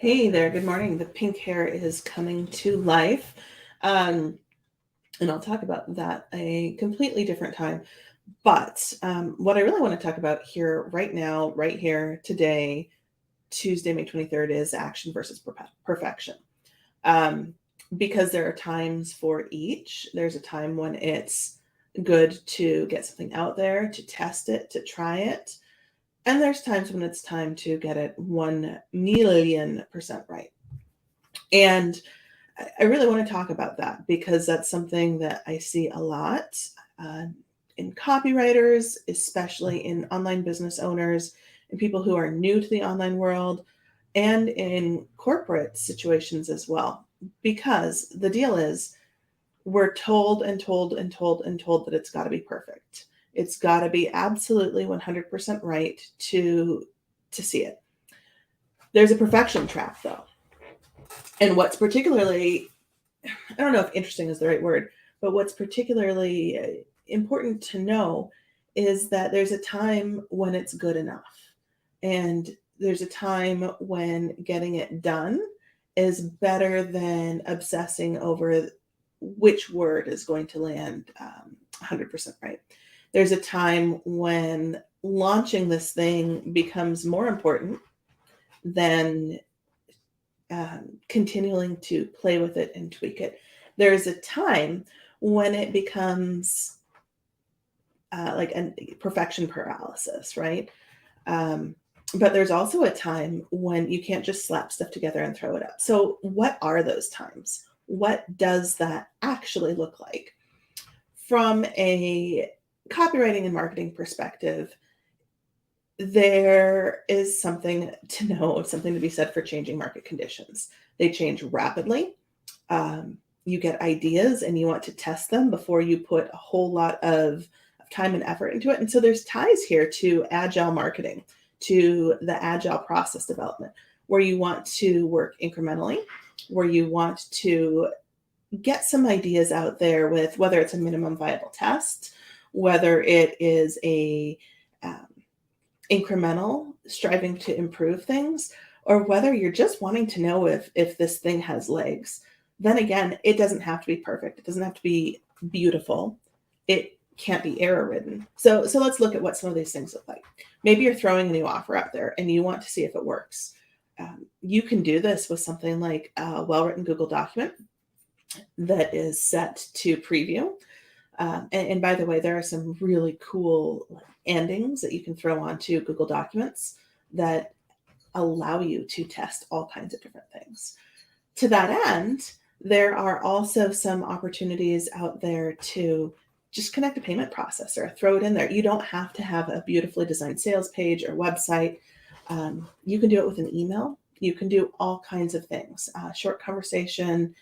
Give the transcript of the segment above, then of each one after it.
Hey there, good morning. The pink hair is coming to life. Um, and I'll talk about that a completely different time. But what I really want to talk about here, right now, right here, today, Tuesday, May 23rd, is action versus perfection. Um, because there are times for each. There's a time when it's good to get something out there, to test it, to try it. And there's times when it's time to get it 1,000,000% right. And I really want to talk about that because that's something that I see a lot uh, in copywriters, especially in online business owners and people who are new to the online world, and in corporate situations as well. Because the deal is, we're told and told and told and told that it's got to be perfect. It's got to be absolutely 100% right to see it. There's a perfection trap, though. And what's particularly, I don't know if interesting is the right word, but what's particularly important to know is that there's a time when it's good enough. And there's a time when getting it done is better than obsessing over which word is going to land 100% right. There's a time when launching this thing becomes more important than continuing to play with it and tweak it. There is a time when it becomes like a perfection paralysis, right? Um, but there's also a time when you can't just slap stuff together and throw it up. So, what are those times? What does that actually look like? From a copywriting and marketing perspective, there is something to know, something to be said for changing market conditions. They change rapidly. You get ideas and you want to test them before you put a whole lot of time and effort into it. And so there's ties here to agile marketing, to the agile process development, where you want to work incrementally, where you want to get some ideas out there with whether it's a minimum viable test, whether it is a um, incremental, striving to improve things, or whether you're just wanting to know if this thing has legs. Then again, it doesn't have to be perfect. It doesn't have to be beautiful. It can't be error ridden. So let's look at what some of these things look like. Maybe you're throwing a new offer out there and you want to see if it works. You can do this with something like a well-written Google document that is set to preview. And by the way, there are some really cool endings that you can throw onto Google Documents that allow you to test all kinds of different things. To that end, there are also some opportunities out there to just connect a payment processor, throw it in there. You don't have to have a beautifully designed sales page or website. You can do it with an email. You can do all kinds of things, short conversation,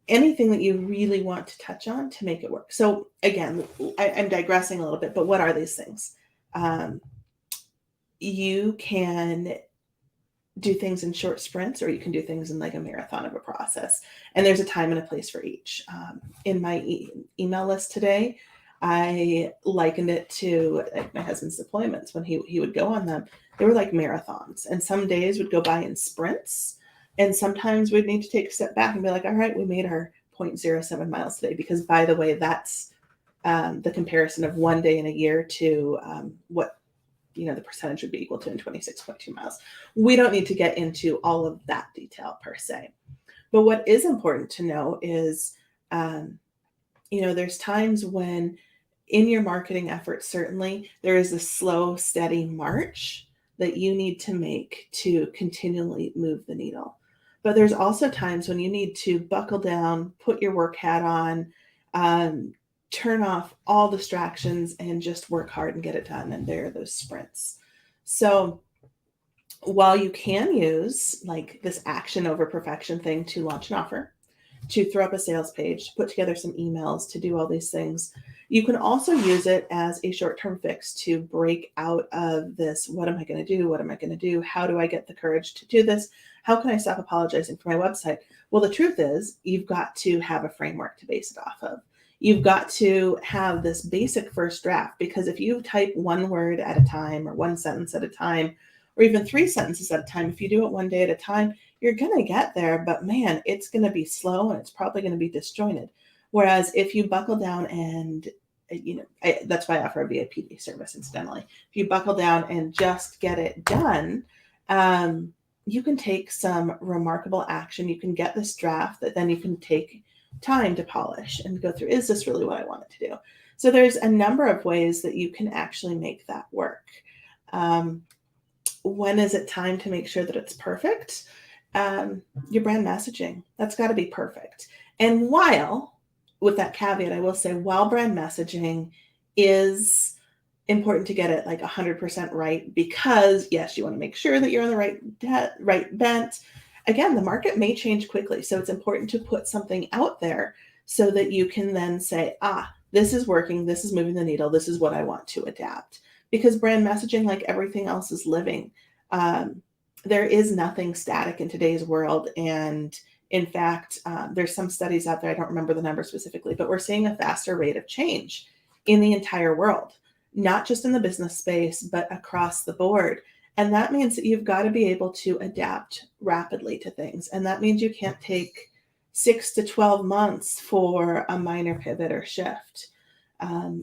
anything that you really want to touch on to make it work. So again, I'm digressing a little bit, but what are these things? You can do things in short sprints, or you can do things in like a marathon of a process. And there's a time and a place for each. In my email list today, I likened it to like my husband's deployments. When he would go on them, they were like marathons, and some days would go by in sprints. And sometimes we'd need to take a step back and be like, all right, we made our 0.07 miles today. Because by the way, that's the comparison of one day in a year to what the percentage would be equal to in 26.2 miles. We don't need to get into all of that detail per se. But what is important to know is, there's times when in your marketing efforts, certainly there is a slow, steady march that you need to make to continually move the needle. But there's also times when you need to buckle down, put your work hat on, turn off all distractions and just work hard and get it done. And there are those sprints. So while you can use like this action over perfection thing to launch an offer, to throw up a sales page, to put together some emails, to do all these things, you can also use it as a short-term fix to break out of this. What am I going to do? What am I going to do? How do I get the courage to do this? How can I stop apologizing for my website? Well, the truth is you've got to have a framework to base it off of. You've got to have this basic first draft, because if you type one word at a time or one sentence at a time, or even 3 sentences at a time. If you do it one day at a time, you're going to get there, but man, it's going to be slow and it's probably going to be disjointed. Whereas if you buckle down and that's why I offer a VIP service, incidentally. If you buckle down and just get it done, you can take some remarkable action. You can get this draft that then you can take time to polish and go through. Is this really what I wanted to do? So there's a number of ways that you can actually make that work. When is it time to make sure that it's perfect? Your brand messaging, that's got to be perfect. And with that caveat, I will say, while brand messaging is important to get it like 100% right, because yes, you want to make sure that you're on the right bent. Again, the market may change quickly. So it's important to put something out there so that you can then say, this is working. This is moving the needle. This is what I want to adapt. Because brand messaging, like everything else, is living. There is nothing static in today's world. And in fact, there's some studies out there, I don't remember the number specifically, but we're seeing a faster rate of change in the entire world, not just in the business space, but across the board. And that means that you've got to be able to adapt rapidly to things. And that means you can't take 6 to 12 months for a minor pivot or shift.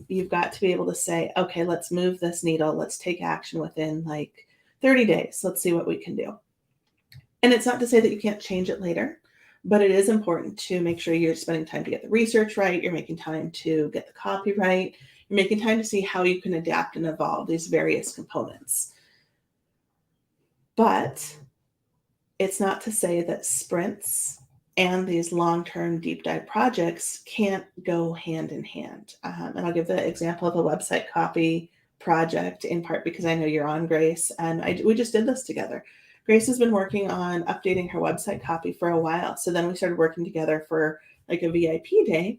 You've got to be able to say, okay, let's move this needle. Let's take action within like 30 days. Let's see what we can do. And it's not to say that you can't change it later, but it is important to make sure you're spending time to get the research right. You're making time to get the copy right. You're making time to see how you can adapt and evolve these various components. But it's not to say that sprints and these long-term deep dive projects can't go hand in hand. And I'll give the example of a website copy project, in part because I know you're on, Grace, and we just did this together. Grace has been working on updating her website copy for a while. So then we started working together for like a VIP day,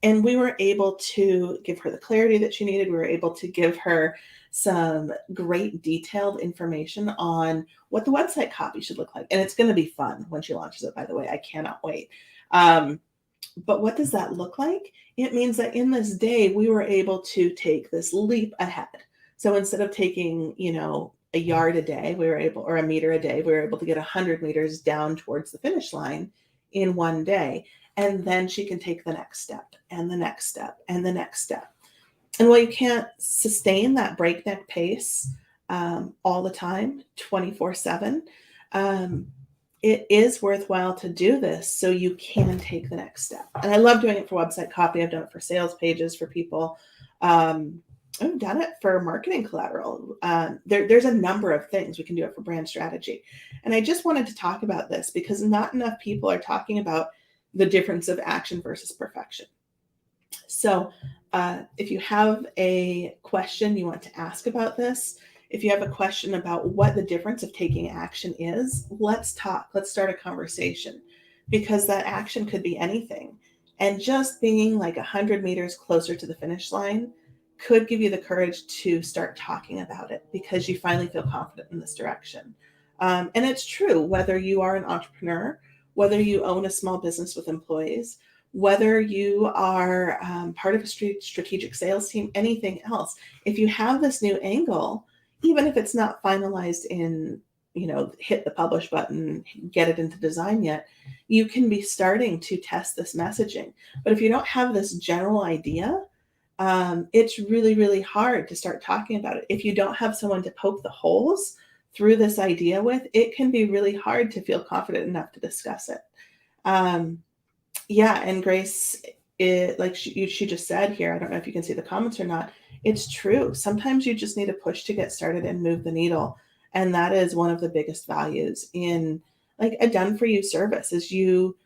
and we were able to give her the clarity that she needed. We were able to give her some great detailed information on what the website copy should look like. And it's going to be fun when she launches it, by the way. I cannot wait. But what does that look like? It means that in this day, we were able to take this leap ahead. So instead of taking, a yard a day, or a meter a day, we were able to get 100 meters down towards the finish line in one day. And then she can take the next step and the next step and the next step. And while you can't sustain that breakneck pace all the time, 24/7, it is worthwhile to do this so you can take the next step. And I love doing it for website copy. I've done it for sales pages for people. I've done it for marketing collateral. There's a number of things we can do it for brand strategy. And I just wanted to talk about this because not enough people are talking about the difference of action versus perfection. So if you have a question you want to ask about this, if you have a question about what the difference of taking action is, let's talk. Let's start a conversation, because that action could be anything. And just being like 100 meters closer to the finish line could give you the courage to start talking about it because you finally feel confident in this direction. And it's true, whether you are an entrepreneur, whether you own a small business with employees, whether you are part of a strategic sales team, anything else. If you have this new angle, even if it's not finalized in, hit the publish button, get it into design yet, you can be starting to test this messaging. But if you don't have this general idea, it's really, really hard to start talking about it. If you don't have someone to poke the holes through this idea with, it can be really hard to feel confident enough to discuss it. And Grace, she just said here, I don't know if you can see the comments or not, it's true. Sometimes you just need a push to get started and move the needle. And that is one of the biggest values in like a done for you service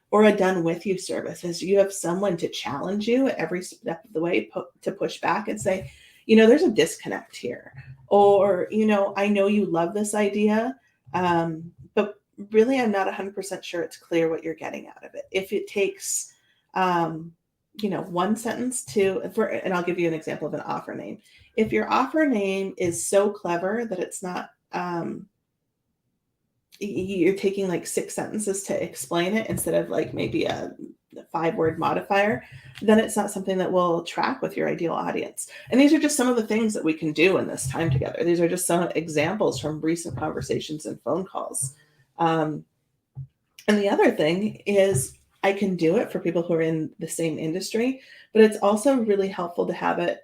or a done with you service is you have someone to challenge you at every step of the way to push back and say, there's a disconnect here. Or, I know you love this idea, but really I'm not 100% sure it's clear what you're getting out of it. If it takes, one sentence and I'll give you an example of an offer name. If your offer name is so clever that it's not, you're taking like 6 sentences to explain it instead of like maybe a 5-word modifier, then it's not something that will track with your ideal audience. And these are just some of the things that we can do in this time together. These are just some examples from recent conversations and phone calls. Um, and the other thing is I can do it for people who are in the same industry, but it's also really helpful to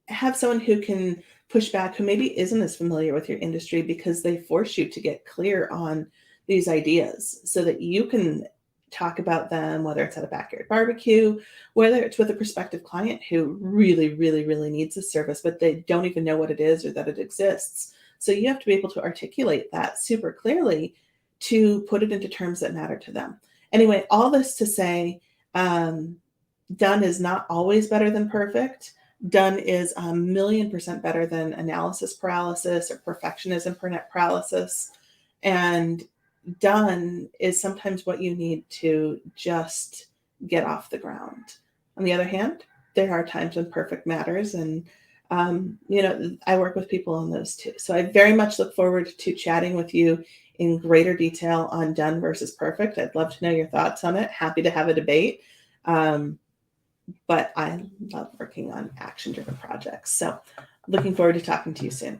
have someone who can push back who maybe isn't as familiar with your industry because they force you to get clear on these ideas so that you can talk about them, whether it's at a backyard barbecue, whether it's with a prospective client who really, really, really needs a service, but they don't even know what it is or that it exists. So you have to be able to articulate that super clearly to put it into terms that matter to them. Anyway, all this to say, um, done is not always better than perfect. Done is a million percent better than analysis paralysis or perfectionism paralysis. And done is sometimes what you need to just get off the ground. On the other hand, there are times when perfect matters. And, I work with people on those too. So I very much look forward to chatting with you in greater detail on done versus perfect. I'd love to know your thoughts on it. Happy to have a debate. Um, but I love working on action driven projects. So looking forward to talking to you soon.